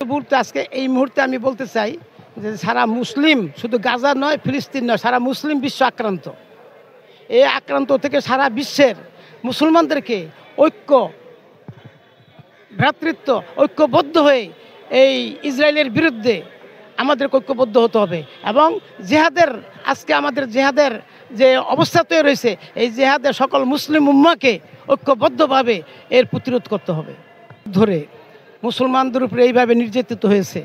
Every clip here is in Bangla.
মুহূর্তে আজকে এই মুহূর্তে আমি বলতে চাই যে সারা মুসলিম, শুধু গাজা নয়, ফিলিস্তিন নয়, সারা মুসলিম বিশ্ব আক্রান্ত। এই আক্রান্ত থেকে সারা বিশ্বের মুসলমানদেরকে ভ্রাতৃত্ব ঐক্যবদ্ধ হয়ে এই ইসরায়েলের বিরুদ্ধে আমাদের ঐক্যবদ্ধ হতে হবে এবং জেহাদের আজকে আমাদের জেহাদের যে অবস্থা তৈরি রয়েছে, এই জেহাদের সকল মুসলিম উম্মাকে ঐক্যবদ্ধভাবে এর প্রতিরোধ করতে হবে। ধরে মুসলমানদের উপরে এইভাবে নির্যাতিত হয়েছে।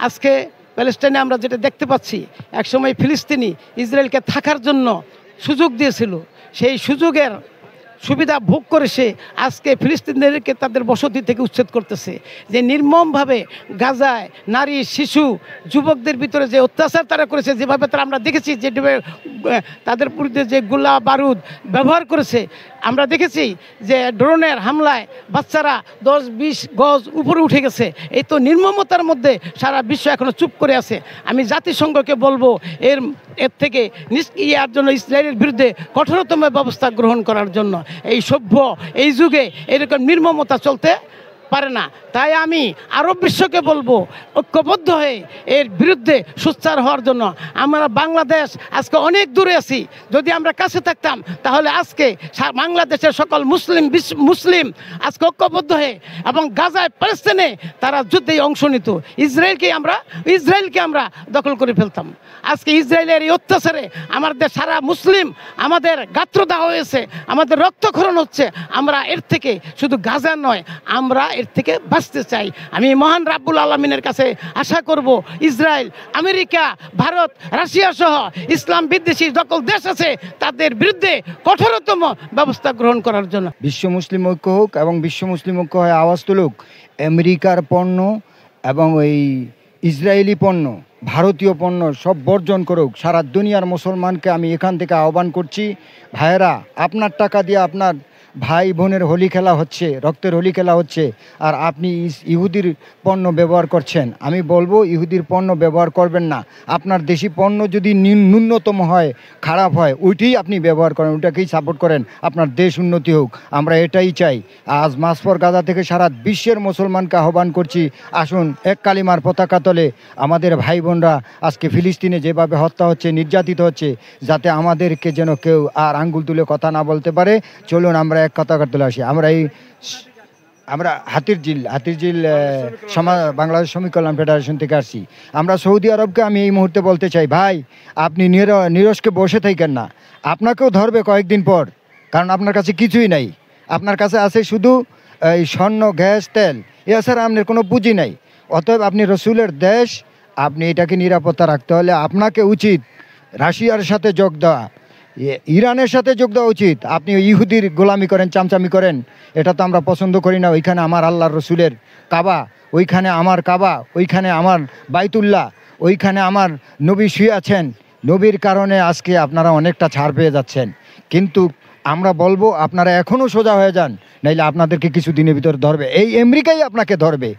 আজকে প্যালেস্টাইনে আমরা যেটা দেখতে পাচ্ছি, একসময় ফিলিস্তিনি ইসরায়েলকে থাকার জন্য সুযোগ দিয়েছিল, সেই সুযোগের সুবিধা ভোগ করে সে আজকে ফিলিস্তিনিদেরকে তাদের বসতি থেকে উচ্ছেদ করতেছে। যে নির্মমভাবে গাজায় নারী, শিশু, যুবকদের ভিতরে যে অত্যাচার তারা করেছে, যেভাবে তারা আমরা দেখেছি, যে তাদের বিরুদ্ধে যে গোলা বারুদ ব্যবহার করেছে, আমরা দেখেছি যে ড্রোনের হামলায় বাচ্চারা 10-20 গজ উপরে উঠে গেছে। এই তো নির্মমতার মধ্যে সারা বিশ্ব এখনও চুপ করে আছে। আমি জাতিসংঘকে বলবো এর থেকে ইয়ার জন্য ইসরায়েলের বিরুদ্ধে কঠোরতম ব্যবস্থা গ্রহণ করার জন্য। এই সভ্য এই যুগে এরকম নির্মমতা চলতে পারে না। তাই আমি আরব বিশ্বকে বলবো ঐক্যবদ্ধ হয়ে এর বিরুদ্ধে সোচ্চার হওয়ার জন্য। আমরা বাংলাদেশ আজকে অনেক দূরে আছি, যদি আমরা কাছে থাকতাম তাহলে আজকে বাংলাদেশের সকল মুসলিম আজকে ঐক্যবদ্ধ হয়ে এবং গাজায় প্যালেস্টাইনে তারা যুদ্ধে অংশ নিত, ইসরায়েলকে আমরা দখল করে ফেলতাম। আজকে ইসরায়েলের এই অত্যাচারে আমাদের সারা মুসলিম আমাদের গাত্রদাহ হয়েছে, আমাদের রক্তক্ষরণ হচ্ছে। আমরা এর থেকে শুধু গাজা নয়, আমরা এর থেকে বাঁচতে চাই। আমি মহান রাব্বুল আলামিনের কাছে আশা করব ইসরায়েল, আমেরিকা, ভারত, রাশিয়া সহ ইসলাম বিদ্বেষী সকল দেশ আছে তাদের বিরুদ্ধে কঠোরতম ব্যবস্থা গ্রহণ করার জন্য। বিশ্ব মুসলিম ঐক্য হোক এবং বিশ্ব মুসলিম ঐক্য হয়ে আওয়াজ তুলুক। আমেরিকার পণ্য এবং এই ইসরায়েলি পণ্য, ভারতীয় পণ্য সব বর্জন করুক। সারা দুনিয়ার মুসলমানকে আমি এখান থেকে আহ্বান করছি, ভাইয়েরা, আপনার টাকা দিয়ে আপনার ভাই বোনের হোলি খেলা হচ্ছে, রক্তের হোলি খেলা হচ্ছে, আর আপনি ইহুদির পণ্য ব্যবহার করছেন। আমি বলবো ইহুদির পণ্য ব্যবহার করবেন না। আপনার দেশি পণ্য যদি ন্যূনতম হয়, খারাপ হয়, ওইটাই আপনি ব্যবহার করেন, ওইটাকেই সাপোর্ট করেন, আপনার দেশ উন্নতি হোক। আমরা এটাই চাই। আজ মাসফর গাজা থেকে সারা বিশ্বের মুসলমানকে আহ্বান করছি, আসুন এক কালিমার পতাকা তলে আমাদের ভাই বোনরা আজকে ফিলিস্তিনে যেভাবে হত্যা হচ্ছে, নির্যাতিত হচ্ছে, যাতে আমাদেরকে যেন কেউ আর আঙ্গুল তুলে কথা না বলতে পারে। চলুন আমরা এক কথা তুলে আসি। আমরা হাতিরঝিল বাংলাদেশ শ্রমিক কল্যাণ ফেডারেশন থেকে আসছি। আমরা সৌদি আরবকে আমি এই মুহূর্তে বলতে চাই, ভাই আপনি নিরস্কে বসে থাকেন না, আপনাকেও ধরবে কয়েকদিন পর, কারণ আপনার কাছে কিছুই নাই। আপনার কাছে আছে শুধু এই স্বর্ণ, গ্যাস, তেল, এছাড়া আপনার কোনো পুঁজি নাই। অতএব আপনি রসুলের দেশ, আপনি এটাকে নিরাপত্তা রাখতে হলে আপনাকে উচিত রাশিয়ার সাথে যোগ দেওয়া, ইরানের সাথে যোগ দেওয়া উচিত। আপনি ইহুদির গোলামি করেন, চামচামি করেন, এটা তো আমরা পছন্দ করি না। ওইখানে আমার আল্লাহর রসুলের কাবা, ওইখানে আমার কাবা, ওইখানে আমার বাইতুল্লাহ, ওইখানে আমার নবী শুয়ে আছেন। নবীর কারণে আজকে আপনারা অনেকটা ছাড় পেয়ে যাচ্ছেন, কিন্তু আমরা বলবো আপনারা এখনও সোজা হয়ে যান, নাইলে আপনাদেরকে কিছু দিনের ভিতর ধরবে, এই আমেরিকাই আপনাকে ধরবে।